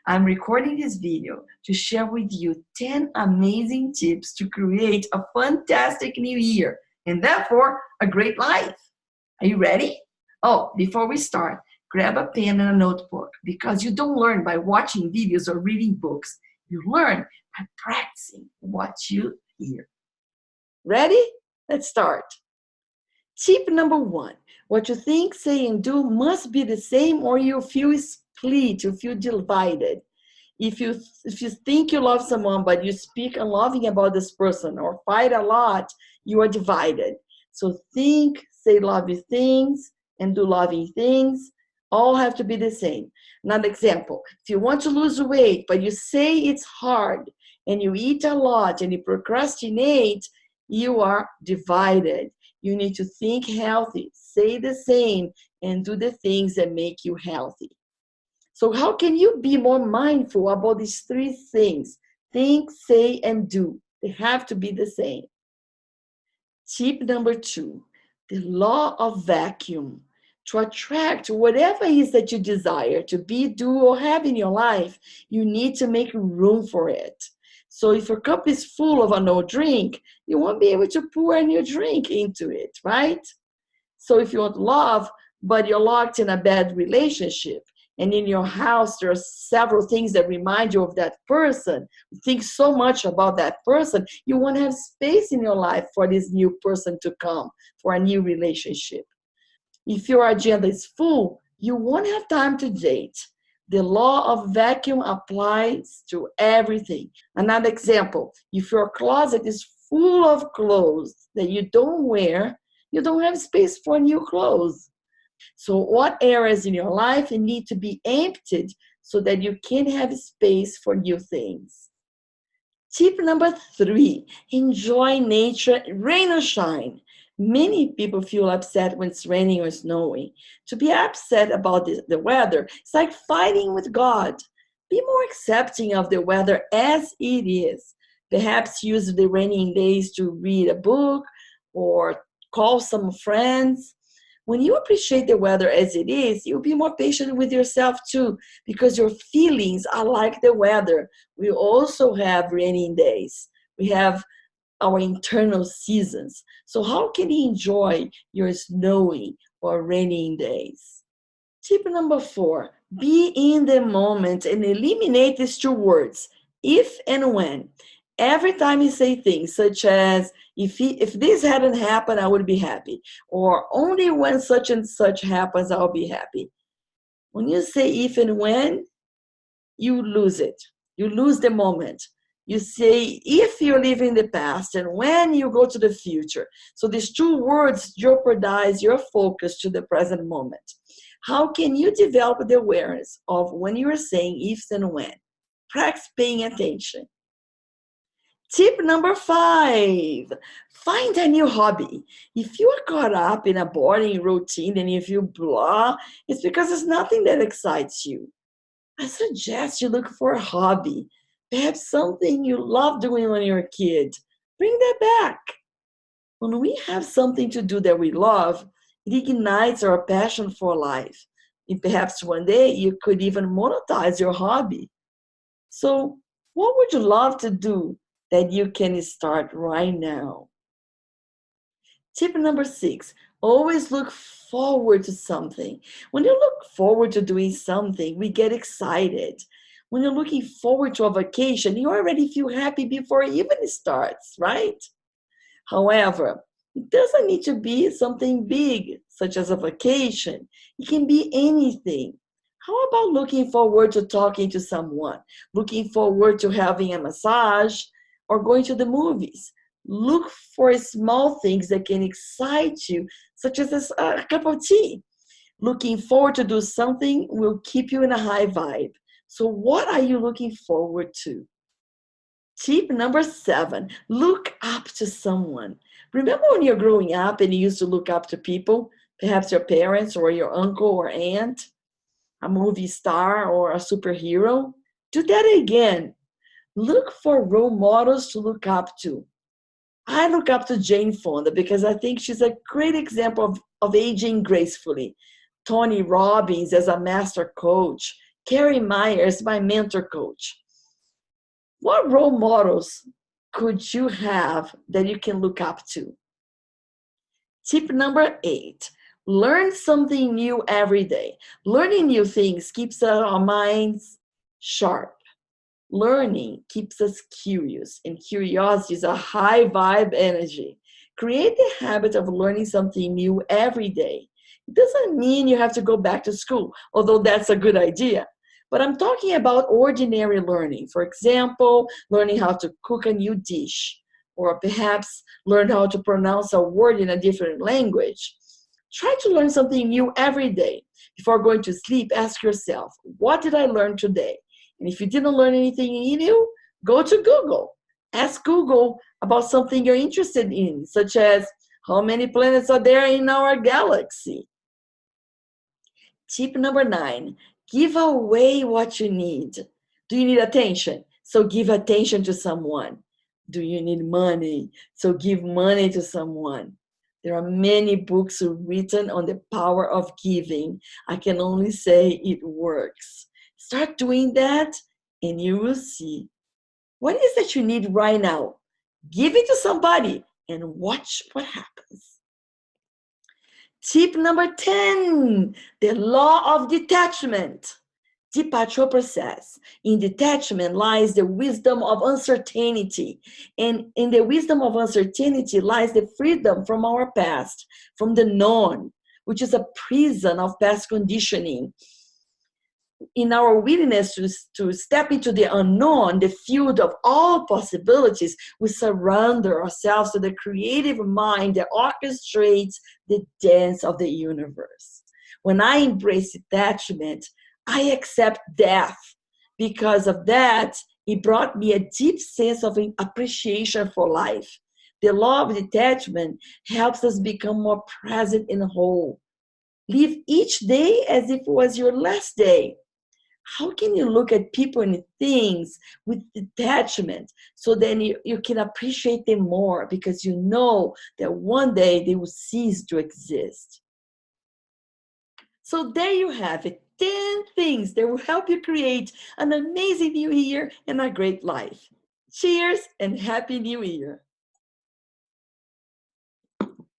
I'm recording this video to share with you 10 amazing tips to create a fantastic new year and therefore a great life. Are you ready? Oh, before we start, grab a pen and a notebook because you don't learn by watching videos or reading books. You learn by practicing what you hear. Ready? Let's start. Tip number 1. What you think, say, and do must be the same or you'll feel split, you feel divided. If you think you love someone but you speak unloving about this person or fight a lot, you are divided. So think, say loving things, and do loving things. All have to be the same. Another example, if you want to lose weight but you say it's hard and you eat a lot and you procrastinate, you are divided. You need to think healthy, say the same, and do the things that make you healthy. So how can you be more mindful about these 3 things? Think, say, and do. They have to be the same. Tip number 2, the law of vacuum. To attract whatever it is that you desire to be, do, or have in your life, you need to make room for it. So if your cup is full of an old drink, you won't be able to pour a new drink into it, right? So if you want love, but you're locked in a bad relationship, and in your house there are several things that remind you of that person, you think so much about that person, you won't have space in your life for this new person to come, for a new relationship. If your agenda is full, you won't have time to date. The law of vacuum applies to everything. Another example, if your closet is full of clothes that you don't wear, you don't have space for new clothes. So what areas in your life need to be emptied so that you can have space for new things? Tip number 3, enjoy nature, rain or shine. Many people feel upset when it's raining or snowing. To be upset about the weather, it's like fighting with God. Be more accepting of the weather as it is. Perhaps use the raining days to read a book or call some friends. When you appreciate the weather as it is, you'll be more patient with yourself too, because your feelings are like the weather. We also have raining days. We have our internal seasons. So how can you enjoy your snowy or raining days? Tip number 4, be in the moment and eliminate these 2 words, if and when. Every time you say things such as, if this hadn't happened, I would be happy. Or only when such and such happens, I'll be happy. When you say if and when, you lose it. You lose the moment. You say if you live in the past and when you go to the future. So these 2 words jeopardize your focus to the present moment. How can you develop the awareness of when you are saying ifs and when? Practice paying attention. Tip number 5, find a new hobby. If you are caught up in a boring routine and if you blah, it's because there's nothing that excites you. I suggest you look for a hobby, perhaps something you love doing when you're a kid. Bring that back. When we have something to do that we love, it ignites our passion for life. And perhaps one day you could even monetize your hobby. So what would you love to do that you can start right now? Tip number 6, always look forward to something. When you look forward to doing something, we get excited. When you're looking forward to a vacation, you already feel happy before it even starts, right? However, it doesn't need to be something big, such as a vacation. It can be anything. How about looking forward to talking to someone, looking forward to having a massage, or going to the movies? Look for small things that can excite you, such as a cup of tea. Looking forward to do something will keep you in a high vibe. So what are you looking forward to? Tip number 7, look up to someone. Remember when you're growing up and you used to look up to people, perhaps your parents or your uncle or aunt, a movie star or a superhero? Do that again. Look for role models to look up to. I look up to Jane Fonda because I think she's a great example of aging gracefully. Tony Robbins as a master coach, Carrie Myers, my mentor coach. What role models could you have that you can look up to? Tip number 8, learn something new every day. Learning new things keeps our minds sharp. Learning keeps us curious, and curiosity is a high vibe energy. Create the habit of learning something new every day. It doesn't mean you have to go back to school, although that's a good idea. But I'm talking about ordinary learning. For example, learning how to cook a new dish, or perhaps learn how to pronounce a word in a different language. Try to learn something new every day. Before going to sleep, ask yourself, what did I learn today? And if you didn't learn anything new, go to Google. Ask Google about something you're interested in, such as how many planets are there in our galaxy. Tip number 9, give away what you need. Do you need attention? So give attention to someone. Do you need money? So give money to someone. There are many books written on the power of giving. I can only say it works. Start doing that and you will see. What is that you need right now? Give it to somebody and watch what happens. Tip number 10, the law of detachment. Deepak Chopra says, in detachment lies the wisdom of uncertainty. And in the wisdom of uncertainty lies the freedom from our past, from the known, which is a prison of past conditioning. In our willingness to step into the unknown, the field of all possibilities, we surrender ourselves to the creative mind that orchestrates the dance of the universe. When I embrace detachment, I accept death. Because of that, it brought me a deep sense of appreciation for life. The law of detachment helps us become more present and whole. Live each day as if it was your last day. How can you look at people and things with detachment so then you can appreciate them more because you know that one day they will cease to exist? So there you have it, 10 things that will help you create an amazing new year and a great life. Cheers and Happy New Year.